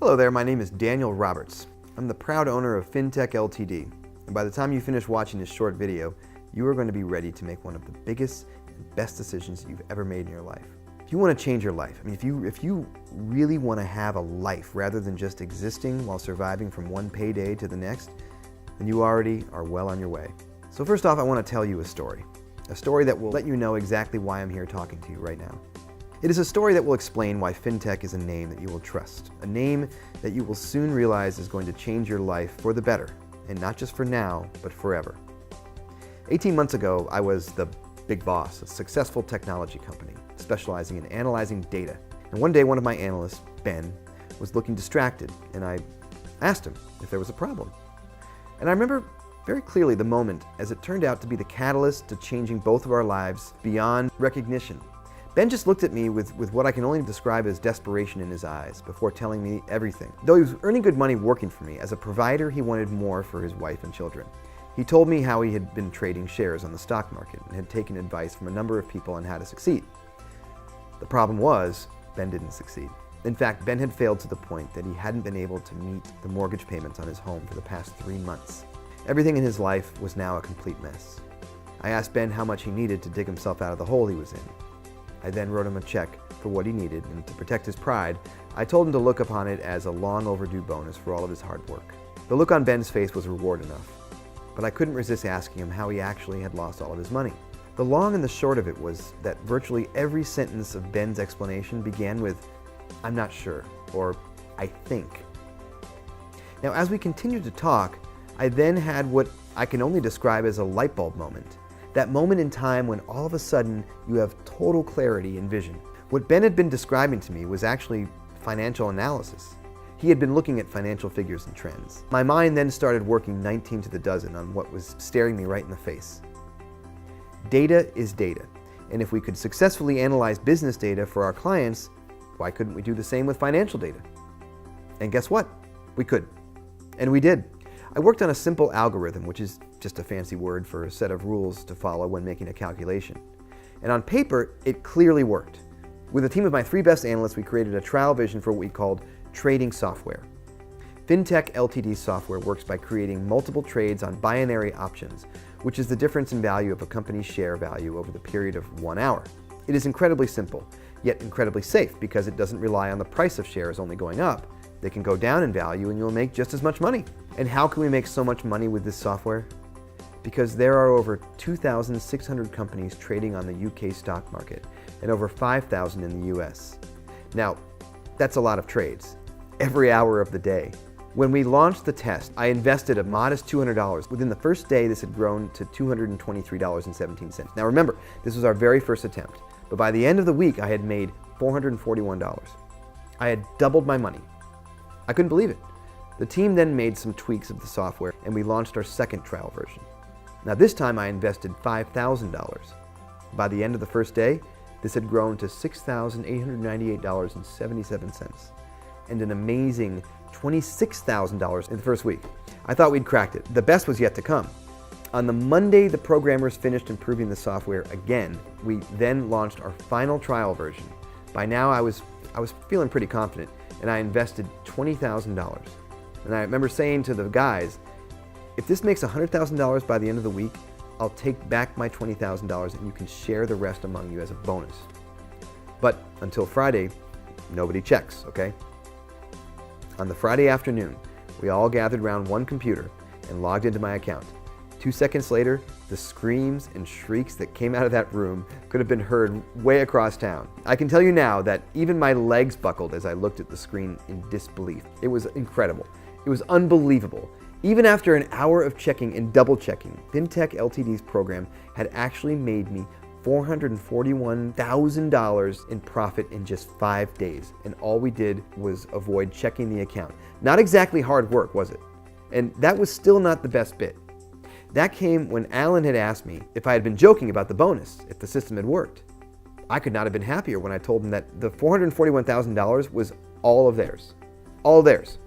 Hello there, my name is Daniel Roberts. I'm the proud owner of FinTech Ltd. And by the time you finish watching this short video, you are going to be ready to make one of the biggest and best decisions you've ever made in your life. If you want to change your life, if you really want to have a life rather than just existing while surviving from one payday to the next, then you already are well on your way. So first off, I want to tell you a story that will let you know exactly why I'm here talking to you right now. It is a story that will explain why FinTech is a name that you will trust, a name that you will soon realize is going to change your life for the better, and not just for now, but forever. 18 months ago, I was the big boss, a successful technology company, specializing in analyzing data. And one day, one of my analysts, Ben, was looking distracted, and I asked him if there was a problem. And I remember very clearly the moment as it turned out to be the catalyst to changing both of our lives beyond recognition. Ben just looked at me with what I can only describe as desperation in his eyes before telling me everything. Though he was earning good money working for me, as a provider he wanted more for his wife and children. He told me how he had been trading shares on the stock market and had taken advice from a number of people on how to succeed. The problem was, Ben didn't succeed. In fact, Ben had failed to the point that he hadn't been able to meet the mortgage payments on his home for the past 3 months. Everything in his life was now a complete mess. I asked Ben how much he needed to dig himself out of the hole he was in. I then wrote him a check for what he needed, and to protect his pride, I told him to look upon it as a long overdue bonus for all of his hard work. The look on Ben's face was reward enough, but I couldn't resist asking him how he actually had lost all of his money. The long and the short of it was that virtually every sentence of Ben's explanation began with, "I'm not sure," or "I think." Now, as we continued to talk, I then had what I can only describe as a light bulb moment. That moment in time when all of a sudden you have total clarity and vision. What Ben had been describing to me was actually financial analysis. He had been looking at financial figures and trends. My mind then started working 19 to the dozen on what was staring me right in the face. Data is data, and if we could successfully analyze business data for our clients, why couldn't we do the same with financial data? And guess what? We could. And we did. I worked on a simple algorithm, which is just a fancy word for a set of rules to follow when making a calculation. And on paper, it clearly worked. With a team of my 3 best analysts, we created a trial vision for what we called trading software. FinTech Ltd software works by creating multiple trades on binary options, which is the difference in value of a company's share value over the period of 1 hour. It is incredibly simple, yet incredibly safe because it doesn't rely on the price of shares only going up. They can go down in value and you'll make just as much money. And how can we make so much money with this software? Because there are over 2,600 companies trading on the UK stock market and over 5,000 in the US. Now, that's a lot of trades, every hour of the day. When we launched the test, I invested a modest $200. Within the first day, this had grown to $223.17. Now remember, this was our very first attempt, but by the end of the week, I had made $441. I had doubled my money. I couldn't believe it. The team then made some tweaks of the software and we launched our second trial version. Now this time I invested $5,000. By the end of the first day, this had grown to $6,898.77 and an amazing $26,000 in the first week. I thought we'd cracked it. The best was yet to come. On the Monday the programmers finished improving the software again, we then launched our final trial version. By now I was feeling pretty confident, and I invested $20,000. And I remember saying to the guys, if this makes $100,000 by the end of the week, I'll take back my $20,000 and you can share the rest among you as a bonus. But until Friday, nobody checks, okay? On the Friday afternoon, we all gathered around one computer and logged into my account. 2 seconds later, the screams and shrieks that came out of that room could have been heard way across town. I can tell you now that even my legs buckled as I looked at the screen in disbelief. It was incredible. It was unbelievable. Even after an hour of checking and double checking, FinTech Ltd's program had actually made me $441,000 in profit in just 5 days. And all we did was avoid checking the account. Not exactly hard work, was it? And that was still not the best bit. That came when Alan had asked me if I had been joking about the bonus, if the system had worked. I could not have been happier when I told him that the $441,000 was all of theirs. All theirs.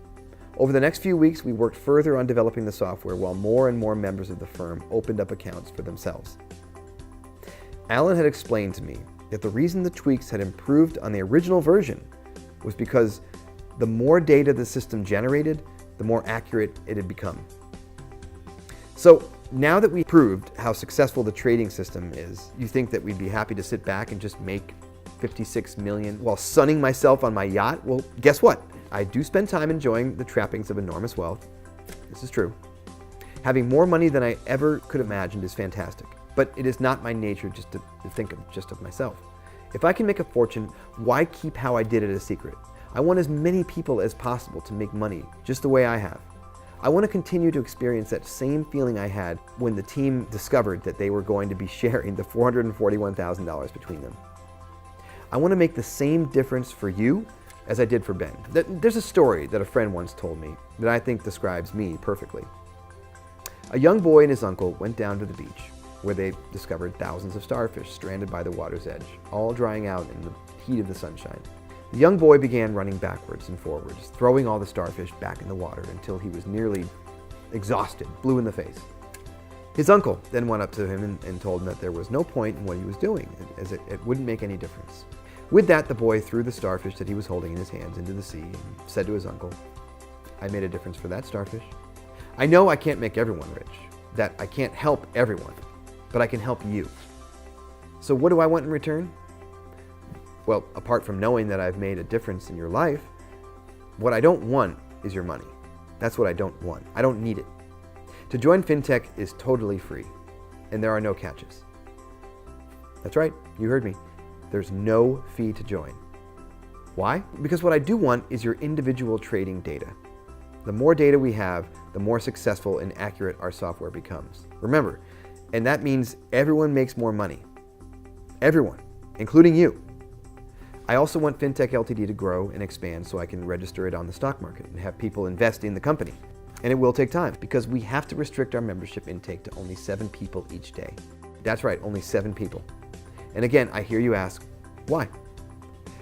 Over the next few weeks, we worked further on developing the software while more and more members of the firm opened up accounts for themselves. Alan had explained to me that the reason the tweaks had improved on the original version was because The more data the system generated, the more accurate it had become. So now that we proved how successful the trading system is, you think that we'd be happy to sit back and just make 56 million while sunning myself on my yacht? Well, guess what? I do spend time enjoying the trappings of enormous wealth. This is true. Having more money than I ever could have imagined is fantastic, but it is not my nature just to think of myself. If I can make a fortune, why keep how I did it a secret? I want as many people as possible to make money just the way I have. I want to continue to experience that same feeling I had when the team discovered that they were going to be sharing the $441,000 between them. I want to make the same difference for you as I did for Ben. There's a story that a friend once told me that I think describes me perfectly. A young boy and his uncle went down to the beach where they discovered thousands of starfish stranded by the water's edge, all drying out in the heat of the sunshine. The young boy began running backwards and forwards, throwing all the starfish back in the water until he was nearly exhausted, blue in the face. His uncle then went up to him and told him that there was no point in what he was doing, as it wouldn't make any difference. With that, the boy threw the starfish that he was holding in his hands into the sea and said to his uncle, "I made a difference for that starfish. I know I can't make everyone rich, that I can't help everyone, but I can help you. So what do I want in return? Well, apart from knowing that I've made a difference in your life, what I don't want is your money. That's what I don't want. I don't need it. To join FinTech is totally free, and there are no catches." That's right, you heard me. There's no fee to join. Why? Because what I do want is your individual trading data. The more data we have, the more successful and accurate our software becomes. Remember, and that means everyone makes more money. Everyone, including you. I also want FinTech Ltd to grow and expand so I can register it on the stock market and have people invest in the company. And it will take time because we have to restrict our membership intake to only 7 people each day. That's right, only 7 people. And again, I hear you ask, why?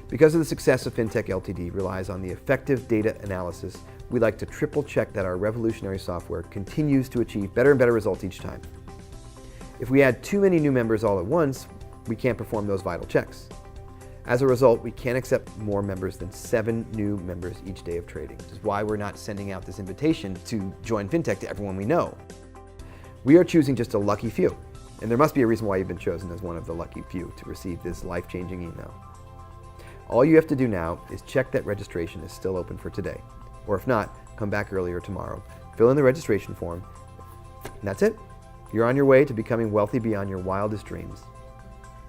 Because of the success of FinTech Ltd relies on the effective data analysis, we like to triple check that our revolutionary software continues to achieve better and better results each time. If we add too many new members all at once, we can't perform those vital checks. As a result, we can't accept more members than 7 new members each day of trading, which is why we're not sending out this invitation to join FinTech to everyone we know. We are choosing just a lucky few, and there must be a reason why you've been chosen as one of the lucky few to receive this life-changing email. All you have to do now is check that registration is still open for today, or if not, come back earlier tomorrow, fill in the registration form, and that's it. You're on your way to becoming wealthy beyond your wildest dreams.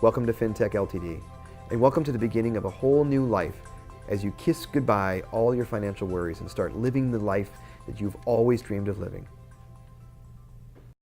Welcome to FinTech Ltd. And welcome to the beginning of a whole new life as you kiss goodbye all your financial worries and start living the life that you've always dreamed of living.